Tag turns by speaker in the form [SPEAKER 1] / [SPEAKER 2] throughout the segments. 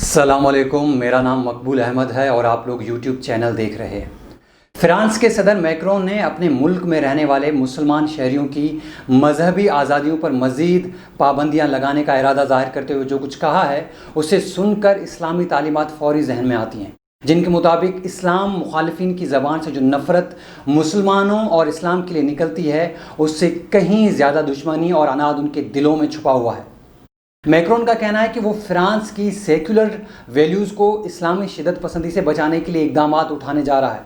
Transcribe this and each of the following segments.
[SPEAKER 1] अस्सलाम वालेकुम, मेरा नाम मकबूल अहमद है और आप लोग यूट्यूब चैनल देख रहे हैं। फ्रांस के सदर मैक्रोन ने अपने मुल्क में रहने वाले मुसलमान शहरियों की मजहबी आज़ादियों पर मज़ीद पाबंदियां लगाने का इरादा ज़ाहिर करते हुए जो कुछ कहा है, उसे सुनकर इस्लामी तालीमात फ़ौरी जहन में आती हैं, जिनके मुताबिक इस्लाम मुखालिफिन की ज़बान से जो नफ़रत मुसलमानों और इस्लाम के लिए निकलती है, उससे कहीं ज़्यादा दुश्मनी और अनाद उनके दिलों में छुपा हुआ है। मैक्रोन का कहना है कि वो फ्रांस की सेक्युलर वैल्यूज़ को इस्लामी शिदत पसंदी से बचाने के लिए इक़दाम उठाने जा रहा है,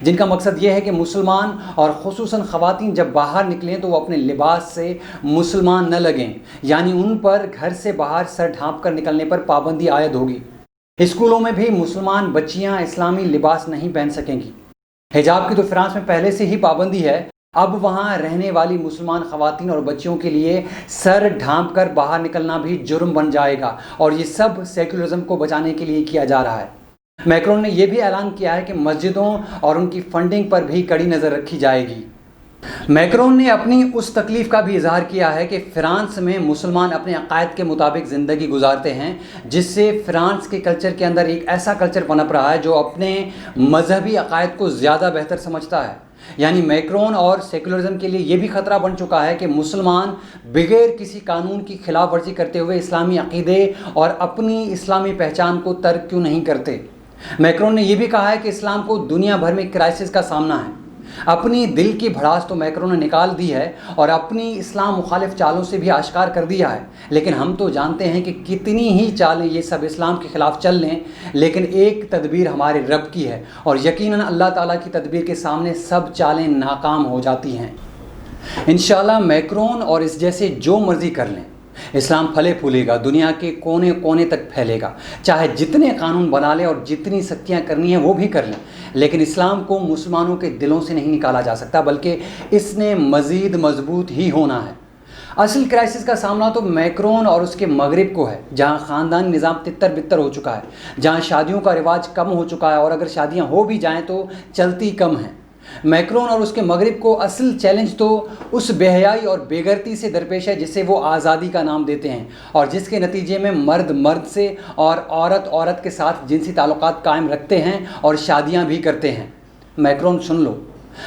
[SPEAKER 1] जिनका मकसद ये है कि मुसलमान और ख़ुसूसन ख़वातीन जब बाहर निकलें तो वो अपने लिबास से मुसलमान न लगें, यानी उन पर घर से बाहर सर ढाँप कर निकलने पर पाबंदी आयद होगी। स्कूलों में भी मुसलमान बच्चियाँ इस्लामी लिबास नहीं पहन सकेंगी। हिजाब की तो फ्रांस में पहले से ही पाबंदी है, अब वहाँ रहने वाली मुसलमान ख़वातीन और बच्चियों के लिए सर ढाँप कर बाहर निकलना भी जुर्म बन जाएगा, और ये सब सेकुलरिज्म को बचाने के लिए किया जा रहा है। मैक्रोन ने यह भी ऐलान किया है कि मस्जिदों और उनकी फंडिंग पर भी कड़ी नज़र रखी जाएगी। मैक्रोन ने अपनी उस तकलीफ़ का भी इजहार किया है कि फ़्रांस में मुसलमान अपने अक़ायद के मुताबिक ज़िंदगी गुजारते हैं, जिससे फ़्रांस के कल्चर के अंदर एक ऐसा कल्चर पनप रहा है जो अपने मजहबी अक़ायद को ज़्यादा बेहतर समझता है। यानी मैक्रोन और सेकुलरिज्म के लिए ये भी ख़तरा बन चुका है कि मुसलमान बगैर किसी कानून की खिलाफ वर्जी करते हुए इस्लामी अक़ीदे और अपनी इस्लामी पहचान को तर्क क्यों नहीं करते। मैक्रोन ने यह भी कहा है कि इस्लाम को दुनिया भर में क्राइसिस का सामना है। अपनी दिल की भड़ास तो मैक्रोन ने निकाल दी है और अपनी इस्लाम मुखालिफ चालों से भी आश्कार कर दिया है, लेकिन हम तो जानते हैं कि कितनी ही चालें ये सब इस्लाम के ख़िलाफ़ चल लें, लेकिन एक तदबीर हमारे रब की है और यकीनन अल्लाह ताला की तदबीर के सामने सब चालें नाकाम हो जाती हैं। इंशाअल्लाह मैक्रोन और इस जैसे जो मर्ज़ी कर लें, इस्लाम फले फूलेगा, दुनिया के कोने कोने तक फैलेगा। चाहे जितने कानून बना लें और जितनी सख्तियाँ करनी हैं वो भी कर लें, लेकिन इस्लाम को मुसलमानों के दिलों से नहीं निकाला जा सकता, बल्कि इसने मज़ीद मजबूत ही होना है। असल क्राइसिस का सामना तो मैक्रोन और उसके मगरिब को है, जहाँ ख़ानदानी निज़ाम तितर बितर हो चुका है, जहाँ शादियों का रिवाज कम हो चुका है और अगर शादियाँ हो भी जाएँ तो चलती कम हैं। मैक्रोन और उसके मगरिब को असल चैलेंज तो उस बेहयाई और बेगरती से दरपेश है जिसे वो आज़ादी का नाम देते हैं और जिसके नतीजे में मर्द मर्द से और औरत औरत के साथ जिनसी ताल्लुकात कायम रखते हैं और शादियां भी करते हैं। मैक्रोन, सुन लो,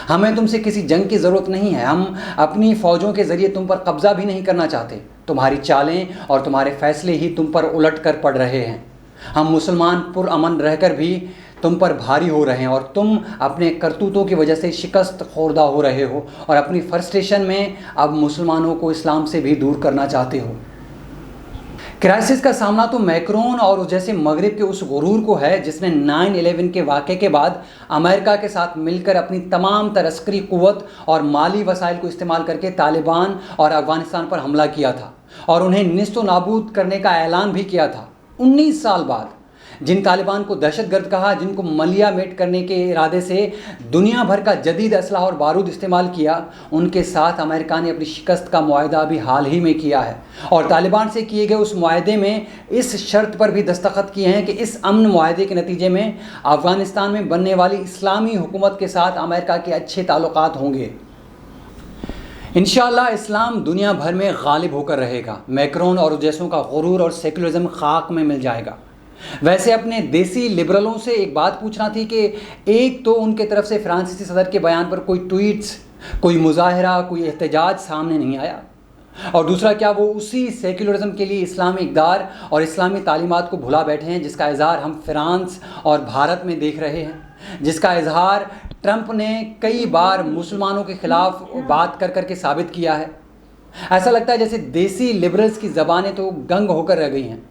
[SPEAKER 1] हमें तुमसे किसी जंग की ज़रूरत नहीं है, हम अपनी फ़ौजों के ज़रिए तुम पर कब्ज़ा भी नहीं करना चाहते। तुम्हारी चालें और तुम्हारे फ़ैसले ही तुम पर उलट कर पड़ रहे हैं। हम मुसलमान पुरअमन रहकर भी तुम पर भारी हो रहे हैं और तुम अपने करतूतों की वजह से शिकस्त खोरदा हो रहे हो और अपनी फ्रस्ट्रेशन में अब मुसलमानों को इस्लाम से भी दूर करना चाहते हो। क्राइसिस का सामना तो मैक्रोन और उस जैसे मगरिब के उस गुरूर को है जिसने 9/11 के वाक़े के बाद अमेरिका के साथ मिलकर अपनी तमाम तरस्करी क़ुव्वत और माली वसाइल को इस्तेमाल करके तालिबान और अफ़गानिस्तान पर हमला किया था और उन्हें निस्त व नाबूद करने का ऐलान भी किया था 19 साल बाद। जिन तालिबान को दहशतगर्द कहा, जिनको मलिया मेट करने के इरादे से दुनिया भर का जदीद असलहा और बारूद इस्तेमाल किया, उनके साथ अमेरिका ने अपनी शिकस्त का मुआहदा भी हाल ही में किया है और तालिबान से किए गए उस मुआहदे में इस शर्त पर भी दस्तखत किए हैं कि इस अमन मुआहदे के नतीजे में अफ़गानिस्तान में बनने वाली इस्लामी हुकूमत के साथ अमेरिका के अच्छे ताल्लुकात होंगे। इंशाअल्लाह इस्लाम दुनिया भर में गालिब होकर रहेगा। मैक्रोन और जैसों का गुरूर और सेकुलरिज्म खाक में मिल जाएगा। वैसे अपने देसी लिबरलों से एक बात पूछना थी कि एक तो उनके तरफ से फ्रांसीसी सदर के बयान पर कोई ट्वीट्स, कोई मुजाहरा, कोई एहतजाज सामने नहीं आया, और दूसरा क्या वो उसी सेकुलरिज्म के लिए इस्लामी इक़दार और इस्लामी तालीमात को भुला बैठे हैं जिसका इजहार हम फ्रांस और भारत में देख रहे हैं, जिसका इजहार ट्रंप ने कई बार मुसलमानों के ख़िलाफ़ बात कर के साबित किया है। ऐसा लगता है जैसे देसी लिबरल्स की ज़बानें तो गंग होकर रह गई हैं।